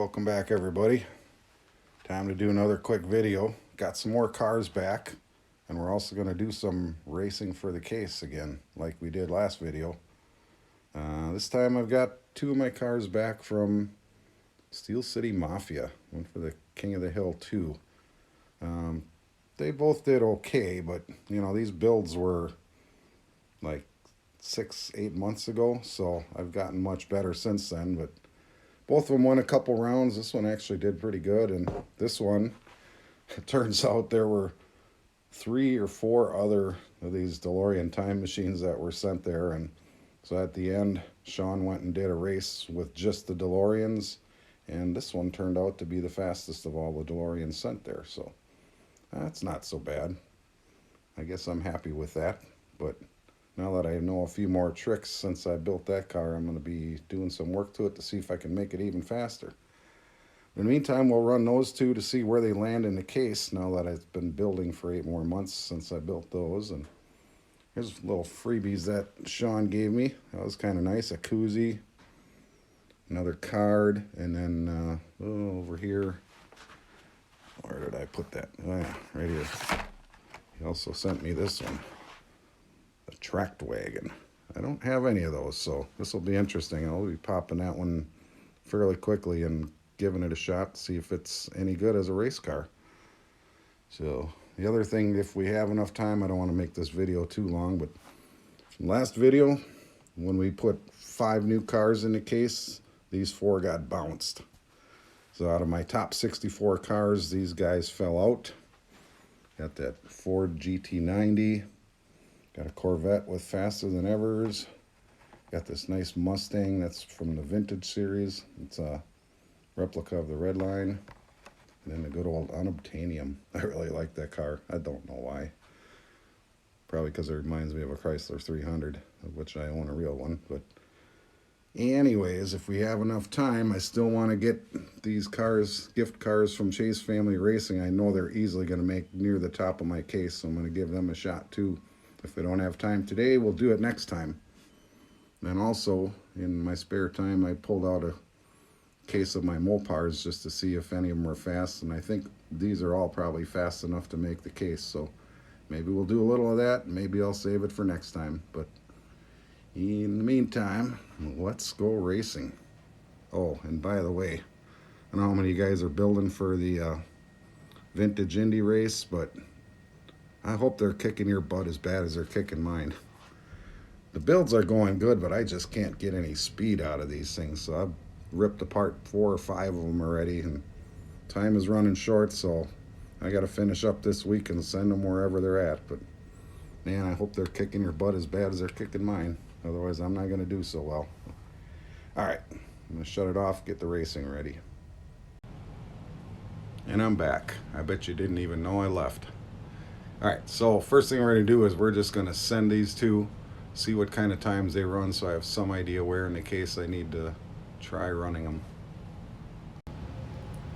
welcome back everybody. Time to do another quick video. Got some more cars back, and we're also going to do some racing for the case again like we did last video. This time I've got two of my cars back from Steel City Mafia. One for the King of the Hill 2. They both did okay, but you know, these builds were like 6-8 months ago, so I've gotten much better since then. But both of them won a couple rounds. This one actually did pretty good, and this one, it turns out there were 3 or 4 other of these DeLoreanTime machines that were sent there, and so at the end Sean went and did a race with just the DeLoreans, and this one turned out to be the fastest of all the DeLoreans sent there, so that's not so bad. I guess I'm happy with that. But now that I know a few more tricks since I built that car, I'm going to be doing some work to it to see if I can make it even faster. In the meantime, we'll run those two to see where they land in the case now that I've been building for 8 more months since I built those. And here's little freebies that Sean gave me. That was kind of nice. A koozie, another card, and then over here, where did I put that? Oh yeah, right here. He also sent me this one, the tracked wagon. I don't have any of those, so this will be interesting. I'll be popping that one fairly quickly and giving it a shot to see if it's any good as a race car. So the other thing, if we have enough time, I don't want to make this video too long, but from last video, when we put 5 new cars in the case, these 4 got bounced. So out of my top 64 cars, these guys fell out. Got that Ford GT90. Got a Corvette with Faster Than Evers. Got this nice Mustang that's from the vintage series. It's a replica of the Red Line. And then the good old Unobtainium. I really like that car. I don't know why. Probably because it reminds me of a Chrysler 300, of which I own a real one. But anyways, if we have enough time, I still want to get these cars, gift cars from Chase Family Racing. I know they're easily going to make near the top of my case, so I'm going to give them a shot too. If we don't have time today, we'll do it next time. And also, in my spare time, I pulled out a case of my Mopars just to see if any of them were fast, and I think these are all probably fast enough to make the case, so maybe we'll do a little of that. Maybe I'll save it for next time, but in the meantime, let's go racing. Oh, and by the way, I don't know how many of you guys are building for the vintage Indy race, but I hope they're kicking your butt as bad as they're kicking mine. The builds are going good, but I just can't get any speed out of these things, so I've ripped apart 4 or 5 of them already, and time is running short, so I got to finish up this week and send them wherever they're at. But man, I hope they're kicking your butt as bad as they're kicking mine. Otherwise, I'm not going to do so well. All right, I'm going to shut it off, get the racing ready. And I'm back. I bet you didn't even know I left. All right, so first thing we're going to do is we're just going to send these two, see what kind of times they run, so I have some idea where in the case I need to try running them.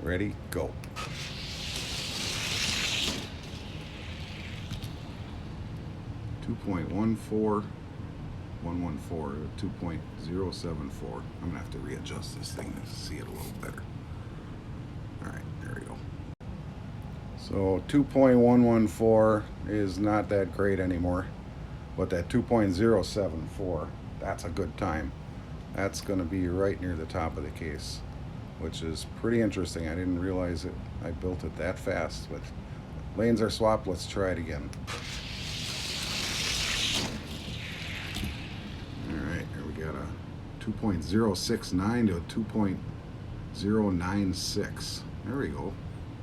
Ready, go. .114 2.074. I'm gonna have to readjust this thing to see it a little better. All right, there we go. So 2.114 is not that great anymore, but that 2.074, that's a good time. That's gonna be right near the top of the case, which is pretty interesting. I didn't realize it. I built it that fast, but lanes are swapped. Let's try it again. Got a 2.069 to a 2.096. There we go.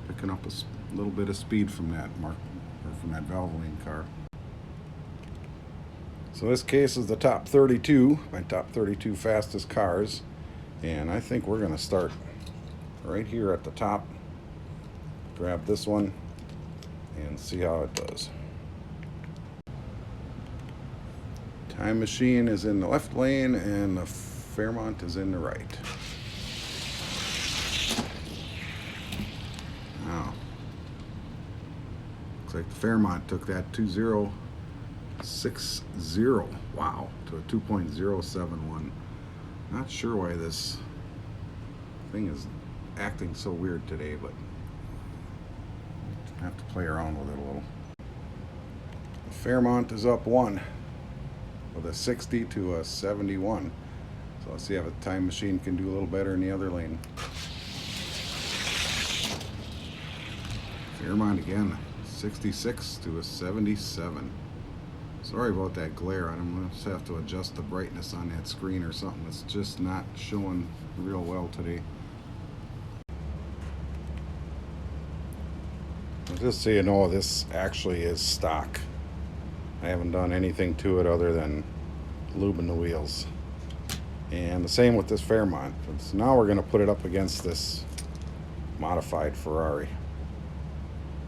Picking up a little bit of speed from that mark, or from that Valvoline car. So this case is the top 32, my top 32 fastest cars, and I think we're going to start right here at the top. Grab this one and see how it does. Time Machine is in the left lane and the Fairmont is in the right. Wow. Looks like the Fairmont took that 2.060, wow, to a 2.071. Not sure why this thing is acting so weird today, but I have to play around with it a little. The Fairmont is up 1 with a 60 to a 71. So let's see if a time machine can do a little better in the other lane. Fairmont again, 66 to a 77. Sorry about that glare. I'm going to just have to adjust the brightness on that screen or something. It's just not showing real well today. Just so you know, this actually is stock. I haven't done anything to it other than lubing the wheels. And the same with this Fairmont. So now we're going to put it up against this modified Ferrari.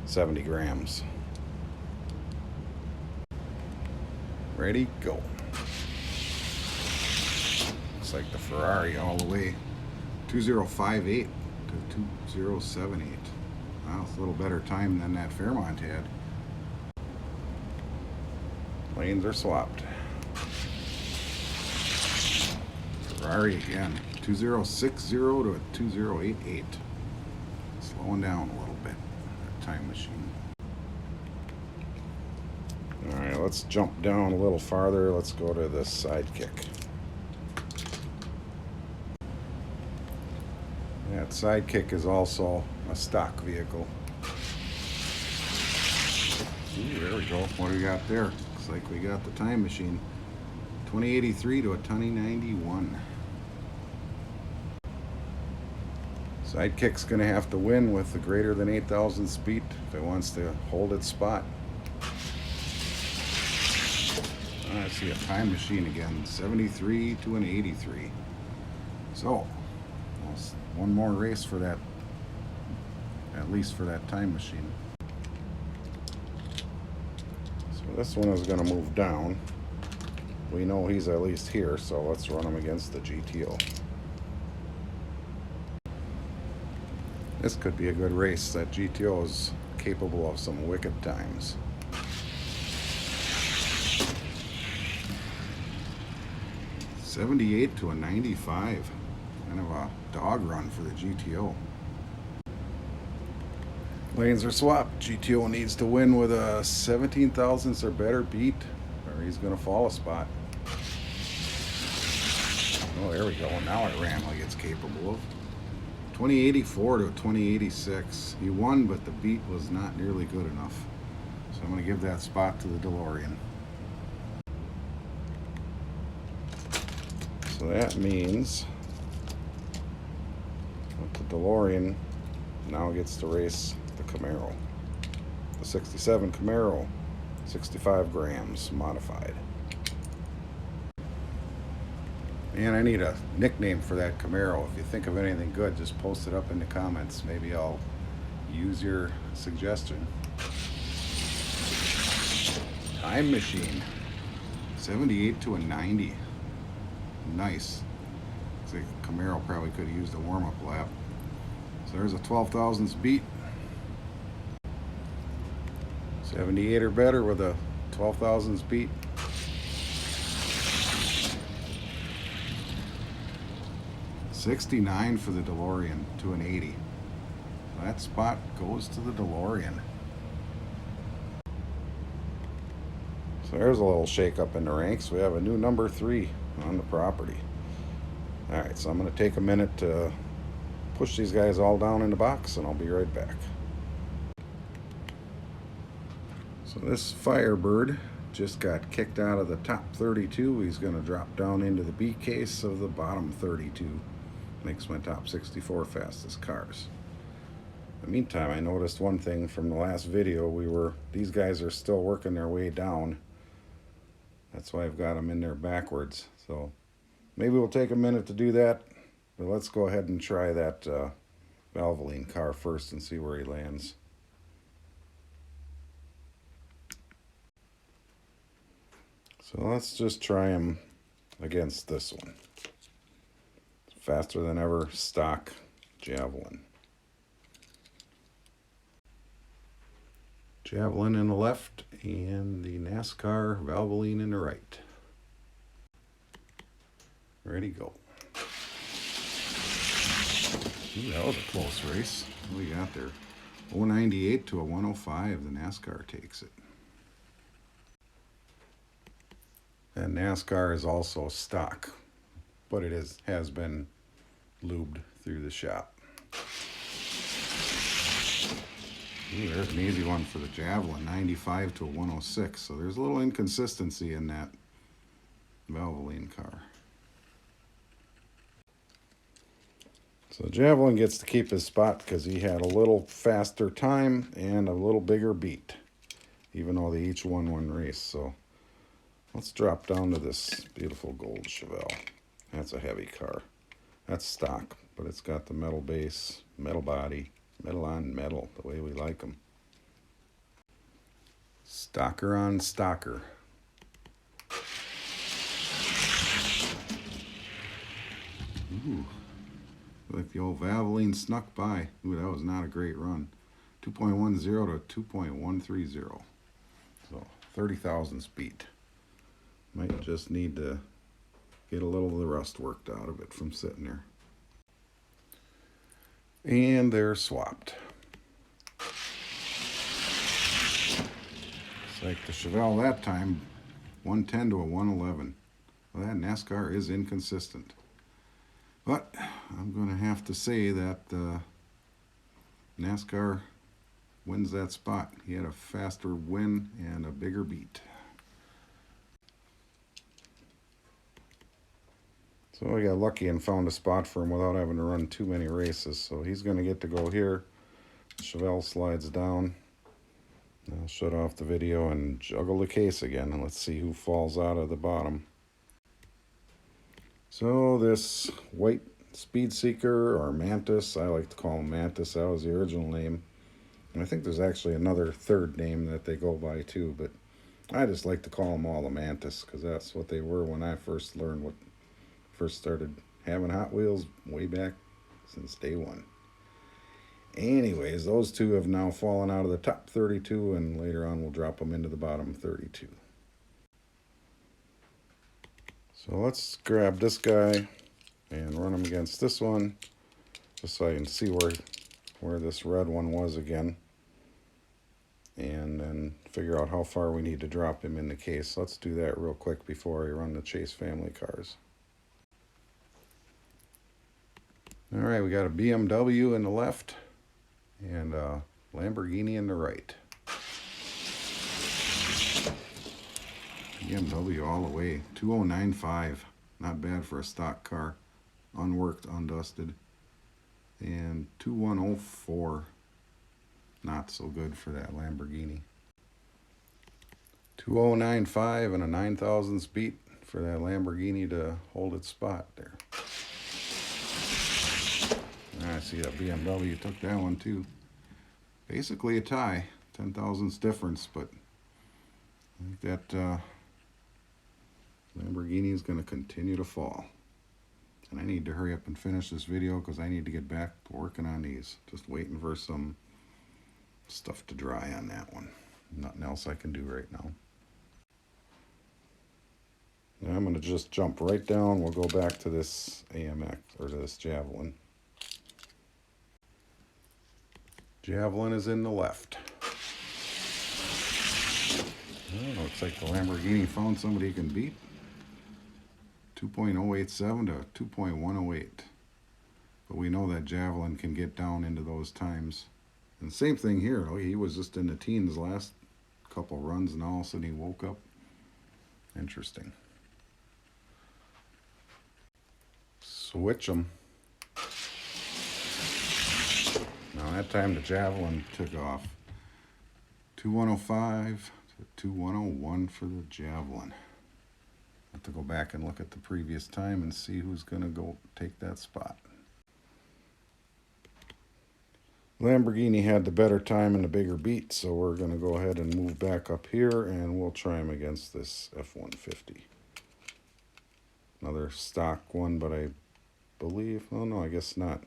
70 grams. Ready, go. Looks like the Ferrari all the way. 2058 to 2078. Wow, it's a little better time than that Fairmont had. Lanes are swapped. Ferrari again. 2060 to a 2088. Slowing down a little bit. That time machine. Alright, let's jump down a little farther. Let's go to the Sidekick. That Sidekick is also a stock vehicle. Ooh, there we go. What do we got there? Looks like we got the time machine. 2083 to a 2091. Sidekick's going to have to win with the greater than 8,000 speed if it wants to hold its spot. I see a time machine again. 73 to an 83. So, one more race for that, at least for that time machine. So this one is going to move down. We know he's at least here, so let's run him against the GTO. This could be a good race. That GTO is capable of some wicked times. $78 to a 95. Kind of a dog run for the GTO. Lanes are swapped. GTO needs to win with a 17 thousandths or better beat, or he's going to fall a spot. Oh, there we go. Now it ran like it's capable of. 2084 to 2086. He won, but the beat was not nearly good enough. So I'm going to give that spot to the DeLorean. So that means that the DeLorean now gets to race the Camaro. The 67 Camaro, 65 grams, modified. Man, I need a nickname for that Camaro. If you think of anything good, just post it up in the comments. Maybe I'll use your suggestion. Time machine. 78 to a 90. Nice. Looks like Camaro probably could have used a warm-up lap. So there's a 12 thousandths beat. 78 or better with a 12 thousandths beat. $69 for the DeLorean to an 80. That spot goes to the DeLorean. So there's a little shake up in the ranks. We have a new number 3 on the property. Alright, so I'm going to take a minute to push these guys all down in the box and I'll be right back. So this Firebird just got kicked out of the top 32. He's going to drop down into the B case of the bottom 32. Makes my top 64 fastest cars. In the meantime, I noticed one thing from the last video. These guys are still working their way down. That's why I've got them in there backwards. So maybe we'll take a minute to do that. But let's go ahead and try that Valvoline car first and see where he lands. So let's just try him against this one. Faster than ever stock Javelin. Javelin in the left and the NASCAR Valvoline in the right. Ready, go. Ooh, that was a close race. What do we got there? 098 to a 105. The NASCAR takes it. And NASCAR is also stock, but it has been lubed through the shop. Ooh, there's an easy one for the Javelin, 95 to a 106. So there's a little inconsistency in that Valvoline car. So Javelin gets to keep his spot because he had a little faster time and a little bigger beat, even though they each won one race. So let's drop down to this beautiful gold Chevelle. That's a heavy car. That's stock, but it's got the metal base, metal body, metal on metal, the way we like them. Stocker on stocker. Ooh, like the old Valvoline snuck by. Ooh, that was not a great run. 2.10 to 2.130. So 30 thousandths beat. Might just need to get a little of the rust worked out of it from sitting there. And they're swapped. It's like the Chevelle that time, 110 to a 111. Well, that NASCAR is inconsistent. But I'm going to have to say that NASCAR wins that spot. He had a faster win and a bigger beat. So I got lucky and found a spot for him without having to run too many races. So he's going to get to go here. Chevelle slides down. I'll shut off the video and juggle the case again. And let's see who falls out of the bottom. So this white Speed Seeker, or Mantis, I like to call him Mantis. That was the original name. And I think there's actually another third name that they go by too. But I just like to call them all a Mantis because that's what they were when I first started having Hot Wheels way back since day one. Anyways, those two have now fallen out of the top 32, and later on we'll drop them into the bottom 32. So let's grab this guy and run him against this one, just so I can see where this red one was again, and then figure out how far we need to drop him in the case. Let's do that real quick before I run the Chase family cars. All right, we got a BMW in the left and a Lamborghini in the right. BMW all the way, 2095. Not bad for a stock car. Unworked, undusted. And 2104. Not so good for that Lamborghini. 2095 and a 9 thousandths beat for that Lamborghini to hold its spot there. I see that BMW took that one too. Basically a tie, 10 thousandths difference, but I think that Lamborghini is going to continue to fall. And I need to hurry up and finish this video because I need to get back to working on these. Just waiting for some stuff to dry on that one. Nothing else I can do right now. Now I'm going to just jump right down. We'll go back to this AMX, or to this Javelin. Javelin is in the left. Oh, looks like the Lamborghini found somebody he can beat. 2.087 to 2.108. But we know that Javelin can get down into those times. And same thing here. He was just in the teens last couple runs, and all of a sudden he woke up. Interesting. Switch them. Now that time the Javelin took off. 2105 to 2101 for the Javelin. Have to go back and look at the previous time and see who's going to go take that spot. Lamborghini had the better time and the bigger beat, so we're going to go ahead and move back up here, and we'll try him against this F-150. Another stock one, but I believe, oh no, I guess not.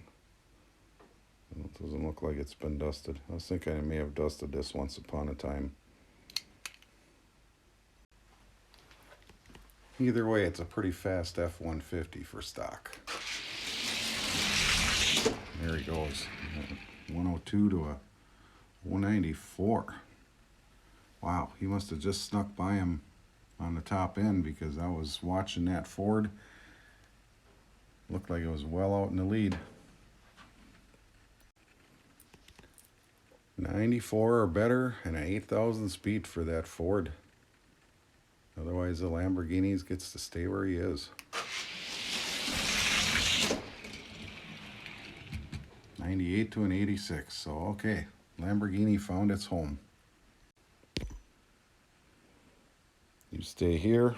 It doesn't look like it's been dusted. I was thinking I may have dusted this once upon a time. Either way, it's a pretty fast F-150 for stock. There There he goes. 102 to a 194. Wow, he must have just snuck by him on the top end, because I was watching that Ford. Looked like it was well out in the lead. 94 or better and an 8,000 speed for that Ford. Otherwise the Lamborghini gets to stay where he is. 98 to an 86. So okay, Lamborghini found its home. You stay here,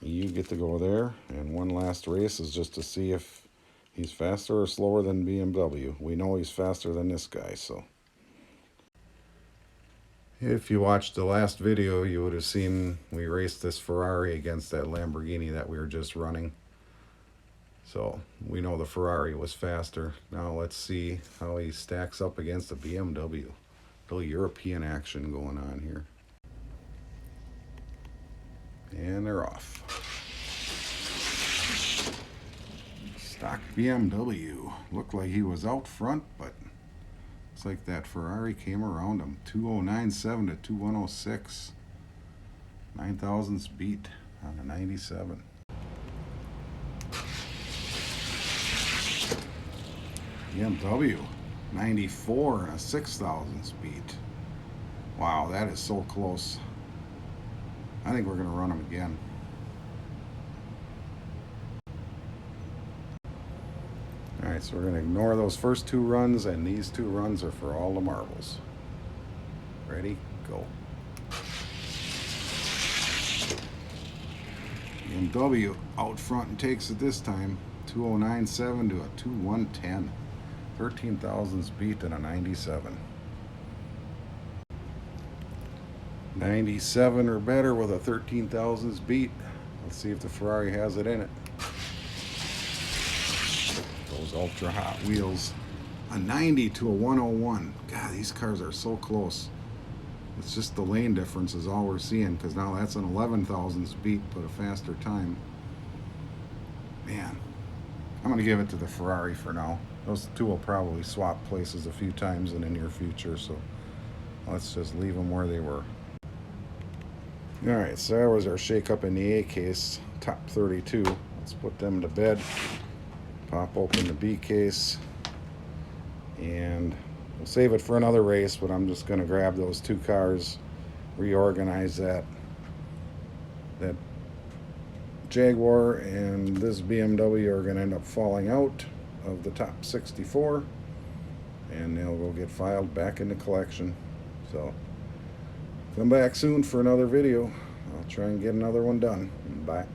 you get to go there, and one last race is just to see if he's faster or slower than BMW. We know he's faster than this guy, so. If you watched the last video, you would have seen we raced this Ferrari against that Lamborghini that we were just running. So we know the Ferrari was faster. Now let's see how he stacks up against the BMW. Little European action going on here. And they're off. Stock BMW. Looked like he was out front, but looks like that Ferrari came around him. 2097 to 2106. 9,000ths beat on a 97. BMW 94 and a 6,000ths beat. Wow, that is so close. I think we're going to run them again. Alright, so we're going to ignore those first two runs, and these two runs are for all the marbles. Ready? Go. BMW out front and takes it this time. 2097 to a 2110. 13,000ths beat and a 97. 97 or better with a 13,000ths beat. Let's see if the Ferrari has it in it. Those ultra hot wheels. A 90 to a 101. God, these cars are so close. It's just the lane difference is all we're seeing, because now that's an 11,000ths beat, but a faster time. Man, I'm going to give it to the Ferrari for now. Those two will probably swap places a few times in the near future, so let's just leave them where they were. Alright, so that was our shake-up in the A case, top 32. Let's put them to bed. Pop open the B case, and we'll save it for another race, but I'm just going to grab those two cars, reorganize that Jaguar and this BMW are going to end up falling out of the top 64, and they'll go get filed back in the collection. So come back soon for another video. I'll try and get another one done. Bye.